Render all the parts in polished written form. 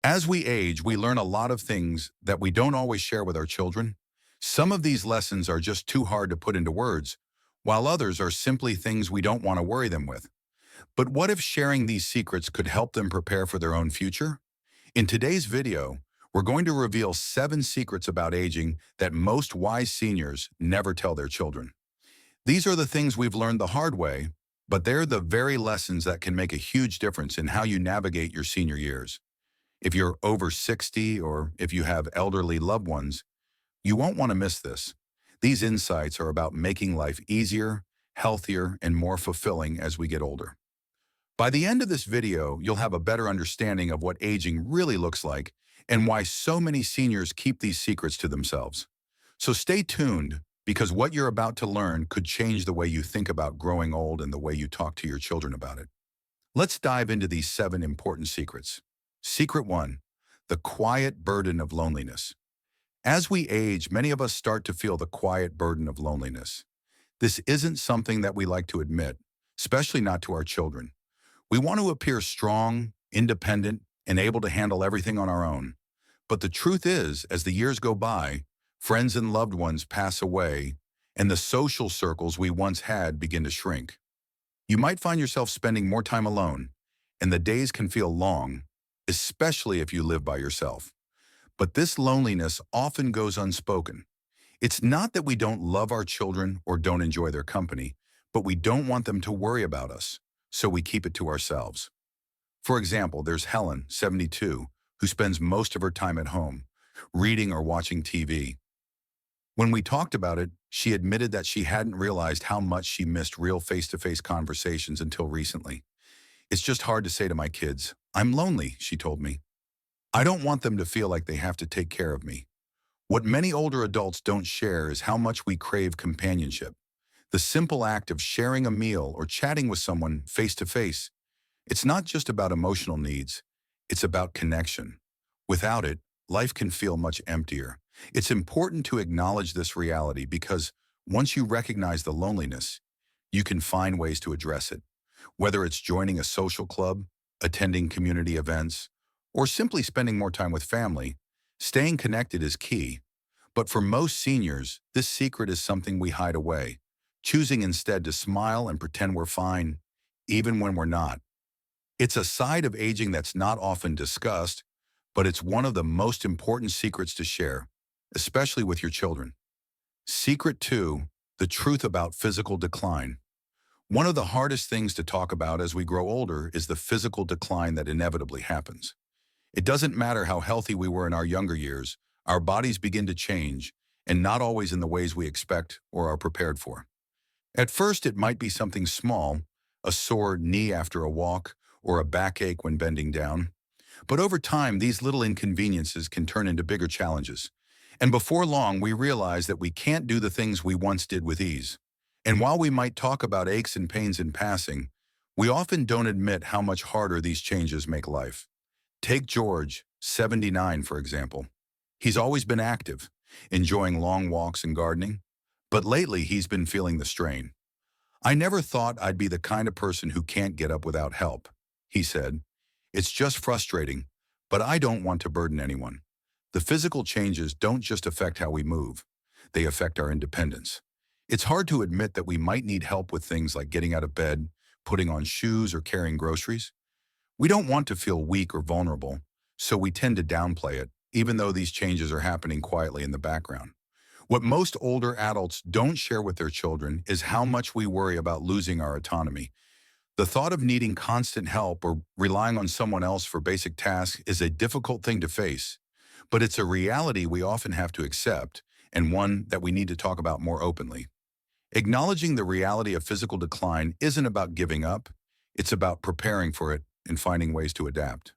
As we age, we learn a lot of things that we don't always share with our children. Some of these lessons are just too hard to put into words, while others are simply things we don't want to worry them with. But what if sharing these secrets could help them prepare for their own future? In today's video, we're going to reveal 7 secrets about aging that most wise seniors never tell their children. These are the things we've learned the hard way, but they're the very lessons that can make a huge difference in how you navigate your senior years. If you're over 60 or if you have elderly loved ones, you won't want to miss this. These insights are about making life easier, healthier, and more fulfilling as we get older. By the end of this video, you'll have a better understanding of what aging really looks like and why so many seniors keep these secrets to themselves. So stay tuned, because what you're about to learn could change the way you think about growing old and the way you talk to your children about it. Let's dive into these 7 important secrets. Secret 1, the quiet burden of loneliness. As we age, many of us start to feel the quiet burden of loneliness. This isn't something that we like to admit, especially not to our children. We want to appear strong, independent, and able to handle everything on our own. But the truth is, as the years go by, friends and loved ones pass away, and the social circles we once had begin to shrink. You might find yourself spending more time alone, and the days can feel long, especially if you live by yourself. But this loneliness often goes unspoken. It's not that we don't love our children or don't enjoy their company, but we don't want them to worry about us, so we keep it to ourselves. For example, there's Helen, 72, who spends most of her time at home, reading or watching TV. When we talked about it, she admitted that she hadn't realized how much she missed real face-to-face conversations until recently. "It's just hard to say to my kids, 'I'm lonely,'" she told me. "I don't want them to feel like they have to take care of me." What many older adults don't share is how much we crave companionship. The simple act of sharing a meal or chatting with someone face-to-face. It's not just about emotional needs, it's about connection. Without it, life can feel much emptier. It's important to acknowledge this reality, because once you recognize the loneliness, you can find ways to address it. Whether it's joining a social club, attending community events, or simply spending more time with family, staying connected is key. But for most seniors, this secret is something we hide away, choosing instead to smile and pretend we're fine, even when we're not. It's a side of aging that's not often discussed, but it's one of the most important secrets to share, especially with your children. Secret 2, the truth about physical decline. One of the hardest things to talk about as we grow older is the physical decline that inevitably happens. It doesn't matter how healthy we were in our younger years, our bodies begin to change, and not always in the ways we expect or are prepared for. At first, it might be something small, a sore knee after a walk, or a backache when bending down. But over time, these little inconveniences can turn into bigger challenges. And before long, we realize that we can't do the things we once did with ease. And while we might talk about aches and pains in passing, we often don't admit how much harder these changes make life. Take George, 79, for example. He's always been active, enjoying long walks and gardening, but lately he's been feeling the strain. "I never thought I'd be the kind of person who can't get up without help," he said. "It's just frustrating, but I don't want to burden anyone." The physical changes don't just affect how we move, they affect our independence. It's hard to admit that we might need help with things like getting out of bed, putting on shoes, or carrying groceries. We don't want to feel weak or vulnerable, so we tend to downplay it, even though these changes are happening quietly in the background. What most older adults don't share with their children is how much we worry about losing our autonomy. The thought of needing constant help or relying on someone else for basic tasks is a difficult thing to face, but it's a reality we often have to accept, and one that we need to talk about more openly. Acknowledging the reality of physical decline isn't about giving up, it's about preparing for it and finding ways to adapt.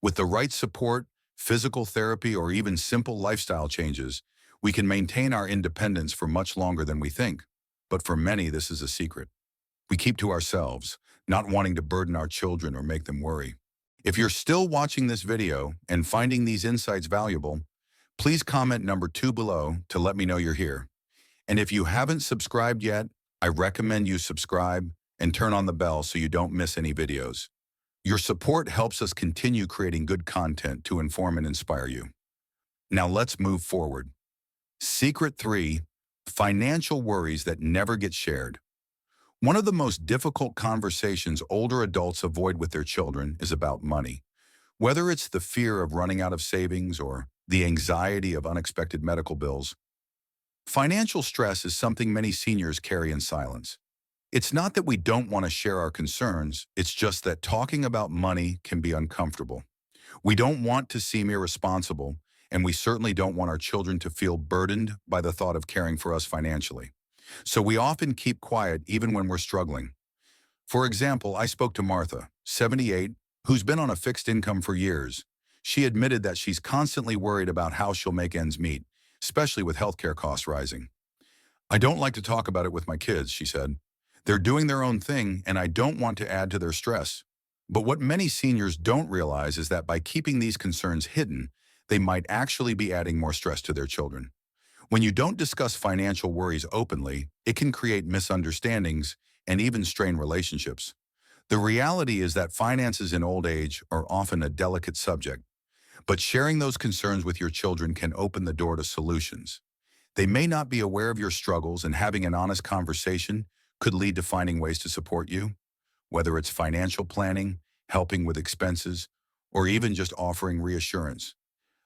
With the right support, physical therapy, or even simple lifestyle changes, we can maintain our independence for much longer than we think. But for many, this is a secret we keep to ourselves, not wanting to burden our children or make them worry. If you're still watching this video and finding these insights valuable, please comment number 2 below to let me know you're here. And if you haven't subscribed yet, I recommend you subscribe and turn on the bell so you don't miss any videos. Your support helps us continue creating good content to inform and inspire you. Now let's move forward. Secret 3, financial worries that never get shared. One of the most difficult conversations older adults avoid with their children is about money. Whether it's the fear of running out of savings or the anxiety of unexpected medical bills, financial stress is something many seniors carry in silence. It's not that we don't want to share our concerns, it's just that talking about money can be uncomfortable. We don't want to seem irresponsible, and we certainly don't want our children to feel burdened by the thought of caring for us financially. So we often keep quiet even when we're struggling. For example, I spoke to Martha, 78, who's been on a fixed income for years. She admitted that she's constantly worried about how she'll make ends meet, especially with healthcare costs rising. I don't like to talk about it with my kids, she said. They're doing their own thing, and I don't want to add to their stress. But what many seniors don't realize is that by keeping these concerns hidden, they might actually be adding more stress to their children. When you don't discuss financial worries openly, it can create misunderstandings and even strain relationships. The reality is that finances in old age are often a delicate subject, but sharing those concerns with your children can open the door to solutions. They may not be aware of your struggles, and having an honest conversation could lead to finding ways to support you, whether it's financial planning, helping with expenses, or even just offering reassurance.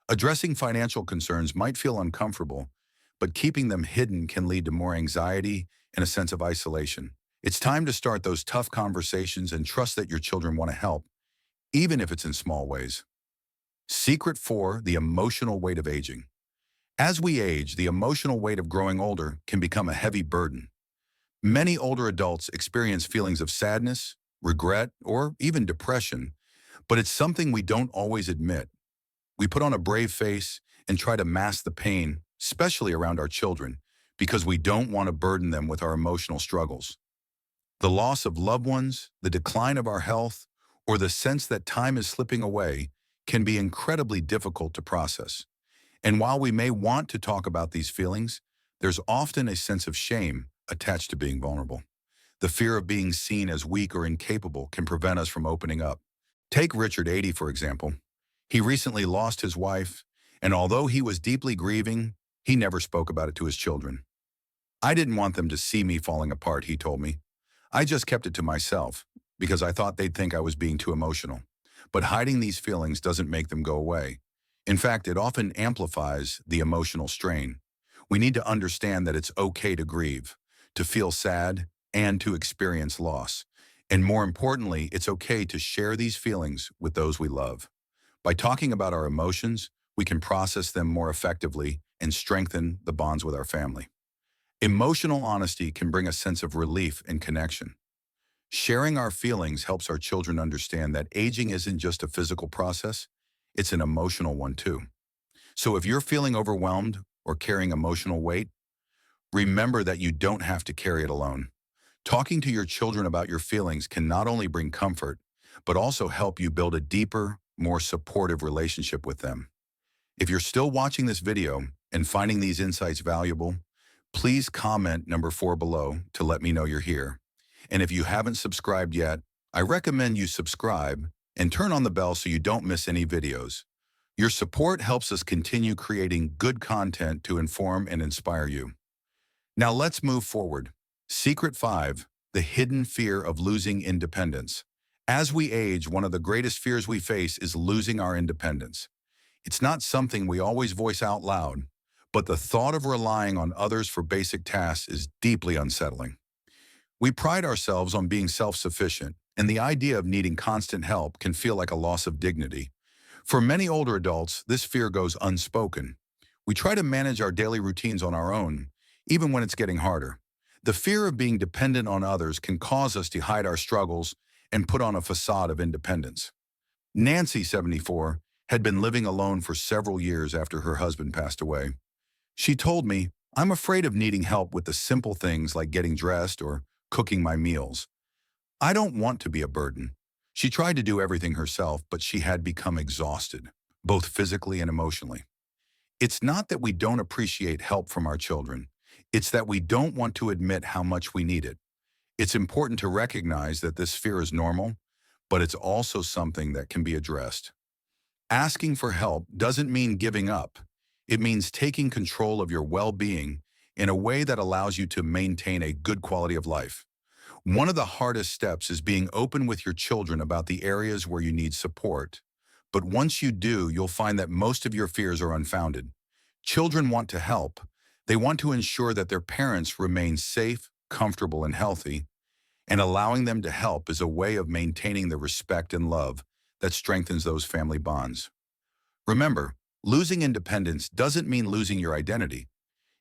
Addressing financial concerns might feel uncomfortable, but keeping them hidden can lead to more anxiety and a sense of isolation. It's time to start those tough conversations and trust that your children want to help, even if it's in small ways. Secret 4, the emotional weight of aging. As we age, the emotional weight of growing older can become a heavy burden. Many older adults experience feelings of sadness, regret, or even depression, but it's something we don't always admit. We put on a brave face and try to mask the pain, especially around our children, because we don't want to burden them with our emotional struggles. The loss of loved ones, the decline of our health, or the sense that time is slipping away can be incredibly difficult to process. And while we may want to talk about these feelings, there's often a sense of shame attached to being vulnerable. The fear of being seen as weak or incapable can prevent us from opening up. Take Richard, 80, for example. He recently lost his wife, and although he was deeply grieving, he never spoke about it to his children. I didn't want them to see me falling apart, he told me. I just kept it to myself because I thought they'd think I was being too emotional. But hiding these feelings doesn't make them go away. In fact, it often amplifies the emotional strain. We need to understand that it's okay to grieve, to feel sad, and to experience loss. And more importantly, it's okay to share these feelings with those we love. By talking about our emotions, we can process them more effectively and strengthen the bonds with our family. Emotional honesty can bring a sense of relief and connection. Sharing our feelings helps our children understand that aging isn't just a physical process, it's an emotional one too. So if you're feeling overwhelmed or carrying emotional weight, remember that you don't have to carry it alone. Talking to your children about your feelings can not only bring comfort, but also help you build a deeper, more supportive relationship with them. If you're still watching this video and finding these insights valuable, please comment number 4 below to let me know you're here. And if you haven't subscribed yet, I recommend you subscribe and turn on the bell so you don't miss any videos. Your support helps us continue creating good content to inform and inspire you. Now let's move forward. Secret 5, the hidden fear of losing independence. As we age, one of the greatest fears we face is losing our independence. It's not something we always voice out loud, but the thought of relying on others for basic tasks is deeply unsettling. We pride ourselves on being self-sufficient, and the idea of needing constant help can feel like a loss of dignity. For many older adults, this fear goes unspoken. We try to manage our daily routines on our own, even when it's getting harder. The fear of being dependent on others can cause us to hide our struggles and put on a facade of independence. Nancy, 74, had been living alone for several years after her husband passed away. She told me, "I'm afraid of needing help with the simple things like getting dressed or cooking my meals. I don't want to be a burden." She tried to do everything herself, but she had become exhausted, both physically and emotionally. It's not that we don't appreciate help from our children. It's that we don't want to admit how much we need it. It's important to recognize that this fear is normal, but it's also something that can be addressed. Asking for help doesn't mean giving up. It means taking control of your well-being in a way that allows you to maintain a good quality of life. One of the hardest steps is being open with your children about the areas where you need support. But once you do, you'll find that most of your fears are unfounded. Children want to help. They want to ensure that their parents remain safe, comfortable, and healthy, and allowing them to help is a way of maintaining the respect and love that strengthens those family bonds. Remember, losing independence doesn't mean losing your identity.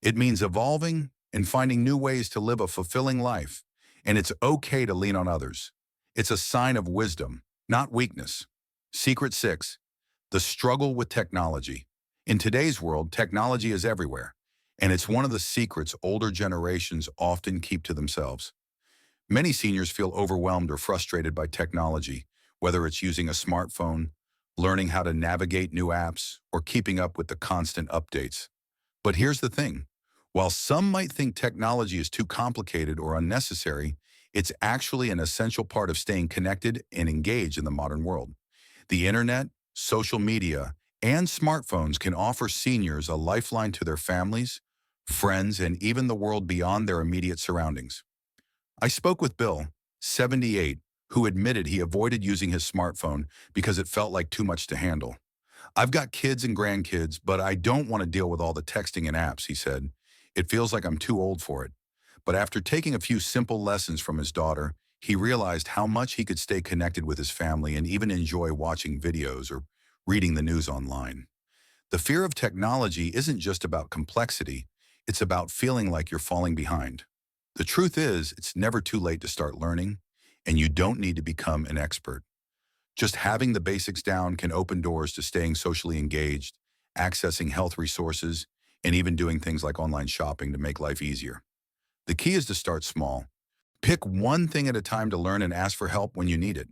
It means evolving and finding new ways to live a fulfilling life, and it's okay to lean on others. It's a sign of wisdom, not weakness. Secret 6. The struggle with technology. In today's world, technology is everywhere, and it's one of the secrets older generations often keep to themselves. Many seniors feel overwhelmed or frustrated by technology, whether it's using a smartphone, learning how to navigate new apps, or keeping up with the constant updates. But here's the thing. While some might think technology is too complicated or unnecessary, it's actually an essential part of staying connected and engaged in the modern world. The internet, social media, and smartphones can offer seniors a lifeline to their families, friends, and even the world beyond their immediate surroundings. I spoke with Bill, 78, who admitted he avoided using his smartphone because it felt like too much to handle. "I've got kids and grandkids, but I don't want to deal with all the texting and apps," he said. "It feels like I'm too old for it." But after taking a few simple lessons from his daughter, he realized how much he could stay connected with his family and even enjoy watching videos or reading the news online. The fear of technology isn't just about complexity, it's about feeling like you're falling behind. The truth is, it's never too late to start learning, and you don't need to become an expert. Just having the basics down can open doors to staying socially engaged, accessing health resources, and even doing things like online shopping to make life easier. The key is to start small. Pick one thing at a time to learn and ask for help when you need it.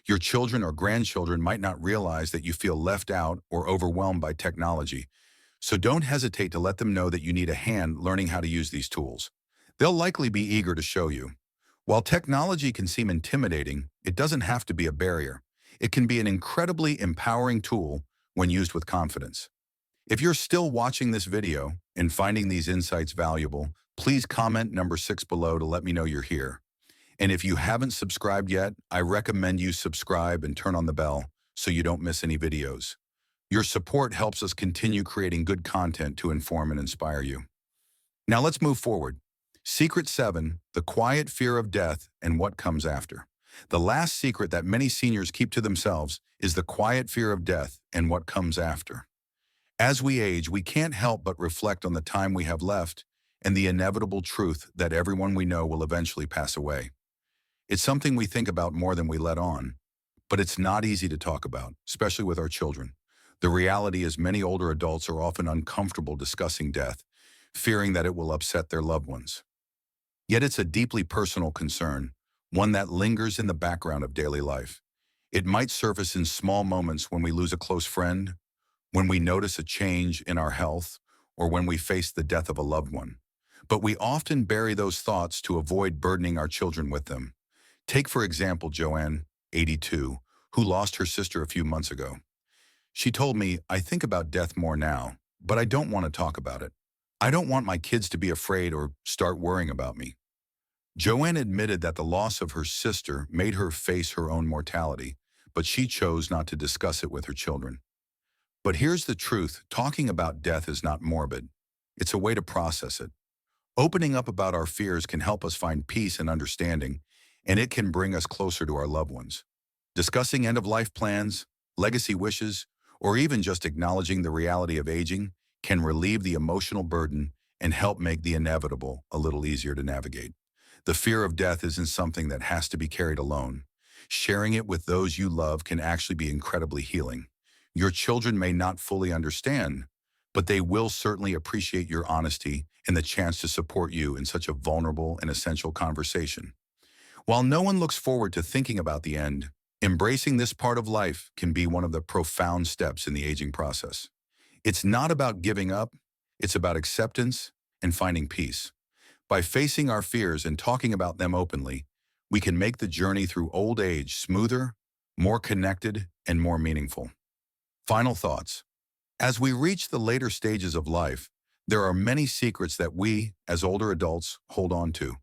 Your children or grandchildren might not realize that you feel left out or overwhelmed by technology, so don't hesitate to let them know that you need a hand learning how to use these tools. They'll likely be eager to show you. While technology can seem intimidating, it doesn't have to be a barrier. It can be an incredibly empowering tool when used with confidence. If you're still watching this video and finding these insights valuable, please comment number 6 below to let me know you're here. And if you haven't subscribed yet, I recommend you subscribe and turn on the bell so you don't miss any videos. Your support helps us continue creating good content to inform and inspire you. Now let's move forward. Secret 7, the quiet fear of death and what comes after. The last secret that many seniors keep to themselves is the quiet fear of death and what comes after. As we age, we can't help but reflect on the time we have left and the inevitable truth that everyone we know will eventually pass away. It's something we think about more than we let on, but it's not easy to talk about, especially with our children. The reality is many older adults are often uncomfortable discussing death, fearing that it will upset their loved ones. Yet it's a deeply personal concern, one that lingers in the background of daily life. It might surface in small moments when we lose a close friend, when we notice a change in our health, or when we face the death of a loved one. But we often bury those thoughts to avoid burdening our children with them. Take, for example, Joanne, 82, who lost her sister a few months ago. She told me, "I think about death more now, but I don't want to talk about it. I don't want my kids to be afraid or start worrying about me." Joanne admitted that the loss of her sister made her face her own mortality, but she chose not to discuss it with her children. But here's the truth, talking about death is not morbid. It's a way to process it. Opening up about our fears can help us find peace and understanding, and it can bring us closer to our loved ones. Discussing end-of-life plans, legacy wishes, or even just acknowledging the reality of aging can relieve the emotional burden and help make the inevitable a little easier to navigate. The fear of death isn't something that has to be carried alone. Sharing it with those you love can actually be incredibly healing. Your children may not fully understand, but they will certainly appreciate your honesty and the chance to support you in such a vulnerable and essential conversation. While no one looks forward to thinking about the end, embracing this part of life can be one of the profound steps in the aging process. It's not about giving up, it's about acceptance and finding peace. By facing our fears and talking about them openly, we can make the journey through old age smoother, more connected, and more meaningful. Final thoughts. As we reach the later stages of life, there are many secrets that we, as older adults, hold on to.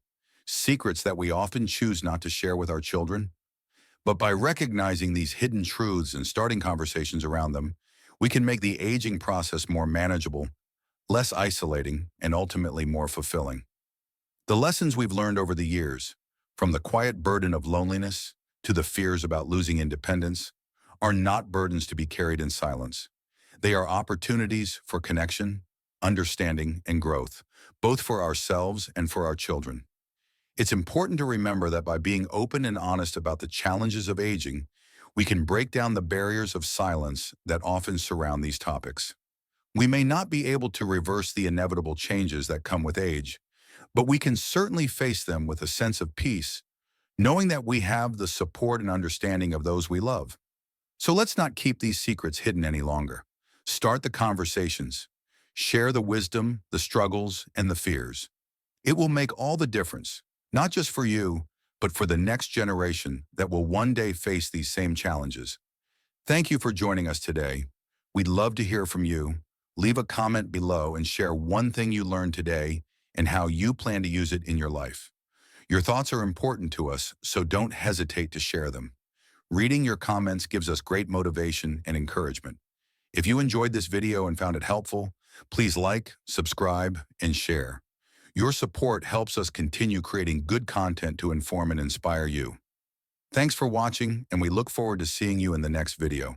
Secrets that we often choose not to share with our children. But by recognizing these hidden truths and starting conversations around them, we can make the aging process more manageable, less isolating, and ultimately more fulfilling. The lessons we've learned over the years, from the quiet burden of loneliness to the fears about losing independence, are not burdens to be carried in silence. They are opportunities for connection, understanding, and growth, both for ourselves and for our children. It's important to remember that by being open and honest about the challenges of aging, we can break down the barriers of silence that often surround these topics. We may not be able to reverse the inevitable changes that come with age, but we can certainly face them with a sense of peace, knowing that we have the support and understanding of those we love. So let's not keep these secrets hidden any longer. Start the conversations. Share the wisdom, the struggles, and the fears. It will make all the difference, not just for you, but for the next generation that will one day face these same challenges. Thank you for joining us today. We'd love to hear from you. Leave a comment below and share one thing you learned today and how you plan to use it in your life. Your thoughts are important to us, so don't hesitate to share them. Reading your comments gives us great motivation and encouragement. If you enjoyed this video and found it helpful, please like, subscribe, and share. Your support helps us continue creating good content to inform and inspire you. Thanks for watching, and we look forward to seeing you in the next video.